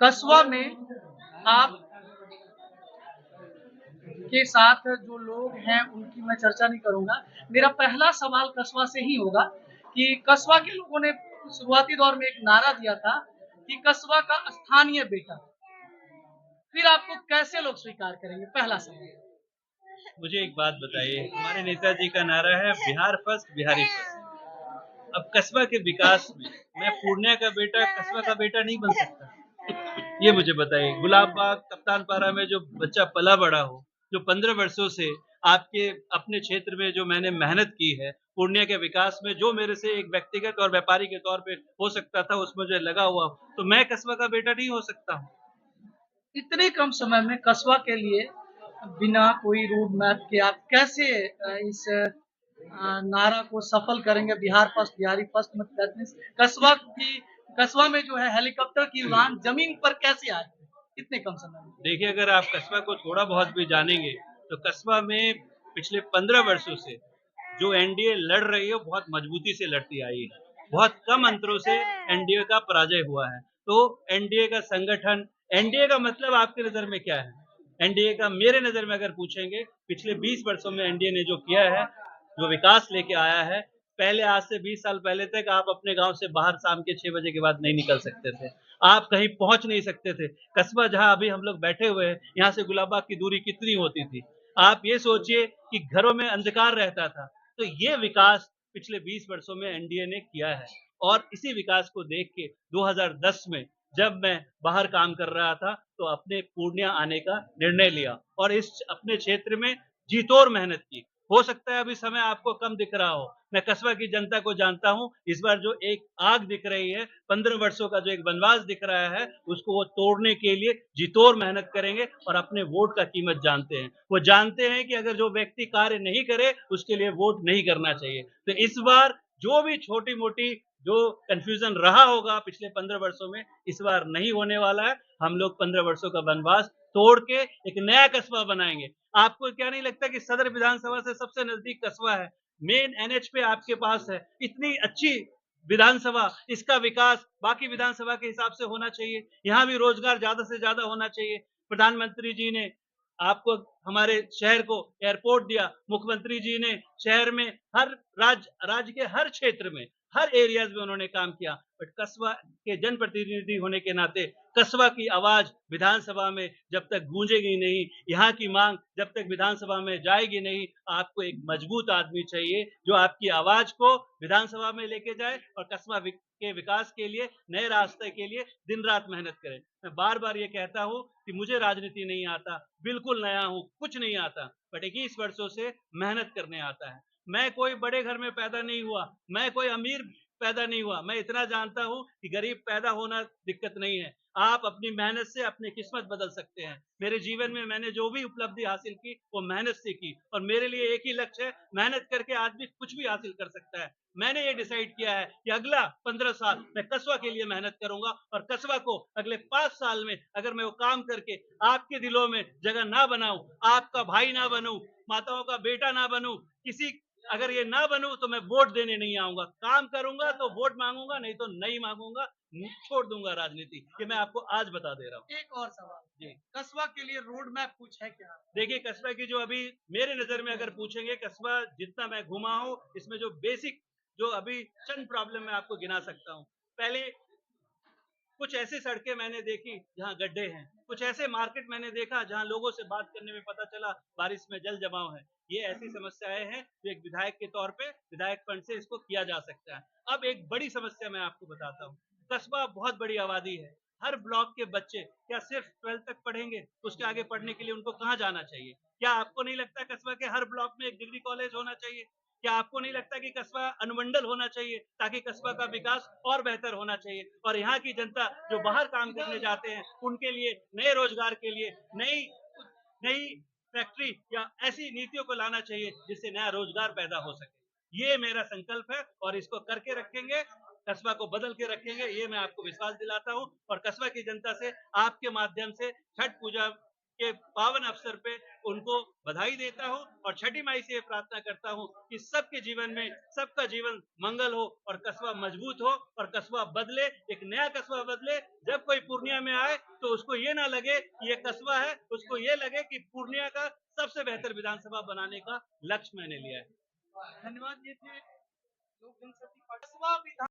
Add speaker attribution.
Speaker 1: कस्बा में आप के साथ जो लोग हैं उनकी मैं चर्चा नहीं करूंगा। मेरा पहला सवाल कस्बा से ही होगा कि कस्बा के लोगों ने शुरुआती दौर में एक नारा दिया था कि कस्बा का स्थानीय बेटा, फिर आपको कैसे लोग स्वीकार करेंगे? पहला सवाल।
Speaker 2: मुझे एक बात बताइए, हमारे नेताजी का नारा है बिहार फर्स्ट बिहारी फर्स्ट। अब कस्बा के विकास में मैं पूर्णिया का बेटा कस्बा का बेटा नहीं बन सकता, ये मुझे बताइए। गुलाब बाग कप्तान पारा में जो बच्चा पला बड़ा हो, जो 15 वर्षों से आपके अपने क्षेत्र में जो मैंने मेहनत की है, पूर्णिया के विकास में जो मेरे से एक व्यक्तिगत और व्यापारी के तौर पे हो सकता था, उसमें जो लगा हुआ, तो मैं कस्बा का बेटा नहीं हो सकता हूँ।
Speaker 1: इतने कम समय में कस्बा के लिए बिना कोई रोड मैप के आप कैसे इस नारा को सफल करेंगे? बिहार फर्स्ट बिहारी फर्स्ट, मतलब कस्बा की कस्बा में जो है हेलीकॉप्टर की उड़ान जमीन पर कैसे आए इतने कम समय में?
Speaker 2: देखिए, अगर आप कस्बा को थोड़ा बहुत भी जानेंगे, तो कस्बा में पिछले 15 वर्षों से जो एनडीए लड़ रही है, वो बहुत मजबूती से लड़ती आई है। बहुत कम अंतरों से एनडीए का पराजय हुआ है। तो एनडीए का संगठन, एनडीए का मतलब आपकी नजर में क्या है? एनडीए का मेरे नजर में अगर पूछेंगे, पिछले 20 वर्षों में एनडीए ने जो किया है, जो विकास लेके आया है, पहले आज से 20 साल पहले तक आप अपने गांव से बाहर शाम के 6 बजे के बाद नहीं निकल सकते थे। आप कहीं पहुंच नहीं सकते थे। कस्बा जहां अभी हम लोग बैठे हुए हैं, यहाँ से गुलाबबाग की दूरी कितनी होती थी? आप ये सोचिए कि घरों में अंधकार रहता था। तो ये विकास पिछले 20 वर्षों में एनडीए ने किया है, और इसी विकास को देख के 2010 में जब मैं बाहर काम कर रहा था, तो अपने पूर्णिया आने का निर्णय लिया और इस अपने क्षेत्र में जीतोड़ मेहनत की। हो सकता है अभी समय आपको कम दिख रहा हो, मैं कस्बा की जनता को जानता हूं। इस बार जो एक आग दिख रही है, 15 वर्षों का जो एक वनवास दिख रहा है, उसको वो तोड़ने के लिए जीतोड़ मेहनत करेंगे और अपने वोट का कीमत जानते हैं। वो जानते हैं कि अगर जो व्यक्ति कार्य नहीं करे, उसके लिए वोट नहीं करना चाहिए। तो इस बार जो भी छोटी मोटी जो कंफ्यूजन रहा होगा पिछले 15 वर्षों में, इस बार नहीं होने वाला है। हम लोग 15 वर्षों का वनवास तोड़ के एक नया कस्बा बनाएंगे। आपको क्या नहीं लगता कि सदर विधानसभा से सबसे नजदीक कस्बा है? मेन एनएच पे आपके पास है। इतनी अच्छी विधानसभा, इसका विकास बाकी विधानसभा के हिसाब से होना चाहिए। यहाँ भी रोजगार ज्यादा से ज्यादा होना चाहिए। प्रधानमंत्री जी ने आपको, हमारे शहर को एयरपोर्ट दिया। मुख्यमंत्री जी ने शहर में हर राज्य के हर क्षेत्र में, हर एरियाज में उन्होंने काम किया। बट कस्बा के जनप्रतिनिधि होने के नाते कस्बा की आवाज विधानसभा में जब तक गूंजेगी नहीं, यहाँ की मांग जब तक विधानसभा में जाएगी नहीं, आपको एक मजबूत आदमी चाहिए जो आपकी आवाज को विधानसभा में लेके जाए और कस्बा के विकास के लिए, नए रास्ते के लिए दिन रात मेहनत करें। मैं बार बार ये कहता हूं कि मुझे राजनीति नहीं आता, बिल्कुल नया हूं, कुछ नहीं आता, बट 21 वर्षों से मेहनत करने आता है। मैं कोई बड़े घर में पैदा नहीं हुआ, मैं कोई अमीर पैदा नहीं हुआ। मैं इतना जानता हूं कि गरीब पैदा होना दिक्कत नहीं है। आप अपनी मेहनत से अपनी किस्मत बदल सकते हैं। मेरे जीवन में मैंने जो भी उपलब्धि हासिल की, वो मेहनत से की, और मेरे लिए एक ही लक्ष्य है, मेहनत करके आदमी कुछ भी हासिल कर सकता है। मैंने ये डिसाइड किया है कि अगला 15 साल मैं कस्बा के लिए मेहनत करूंगा, और कस्बा को अगले 5 साल में अगर मैं वो काम करके आपके दिलों में जगह ना बनाऊं, आपका भाई ना बनूं, माताओं का बेटा ना बनूं, किसी अगर ये ना बनूं, तो मैं वोट देने नहीं आऊंगा। काम करूंगा तो वोट मांगूंगा, नहीं तो नहीं मांगूंगा, छोड़ दूंगा राजनीति। ये मैं आपको आज बता दे रहा हूँ।
Speaker 1: एक और सवाल
Speaker 2: जी,
Speaker 1: कस्बा के लिए रोड मैप कुछ है क्या?
Speaker 2: देखिए, कस्बा की जो अभी मेरे नजर में अगर पूछेंगे, कस्बा जितना मैं घुमा हूं, इसमें जो बेसिक, जो अभी चंद प्रॉब्लम मैं आपको गिना सकता हूं। पहले कुछ ऐसी सड़कें मैंने देखी जहां गड्ढे हैं, कुछ ऐसे मार्केट मैंने देखा जहां लोगों से बात करने में पता चला बारिश में जल जमाव है। ये ऐसी समस्याएं हैं जो एक विधायक के तौर पे विधायक फंड से इसको किया जा सकता है। अब एक बड़ी समस्या मैं आपको बताता हूँ। कस्बा बहुत बड़ी आबादी है। हर ब्लॉक के बच्चे क्या सिर्फ 12th तक पढ़ेंगे? उसके आगे पढ़ने के लिए उनको कहाँ जाना चाहिए? क्या आपको नहीं लगता कस्बा के हर ब्लॉक में एक डिग्री कॉलेज होना चाहिए? क्या आपको नहीं लगता कि कस्बा अनुमंडल होना चाहिए, ताकि कस्बा का विकास और बेहतर होना चाहिए? और यहाँ की जनता जो बाहर काम करने जाते हैं, उनके लिए नए रोजगार के लिए नई नई फैक्ट्री या ऐसी नीतियों को लाना चाहिए जिससे नया रोजगार पैदा हो सके। ये मेरा संकल्प है, और इसको करके रखेंगे, कस्बा को बदल के रखेंगे, ये मैं आपको विश्वास दिलाता हूँ। और कस्बा की जनता से आपके माध्यम से छठ पूजा के पावन अवसर पे उनको बधाई देता हूँ और छठी माई से प्रार्थना करता हूँ कि सबके जीवन में सबका जीवन मंगल हो और कस्बा मजबूत हो और कस्बा बदले, एक नया कस्बा बदले। जब कोई पूर्णिया में आए तो उसको ये ना लगे कि ये कस्बा है, उसको ये लगे कि पूर्णिया का सबसे बेहतर विधानसभा बनाने का लक्ष्य मैंने लिया है।
Speaker 1: धन्यवाद। ये थे लोक जनशक्ति पार्टी कस्बा विधान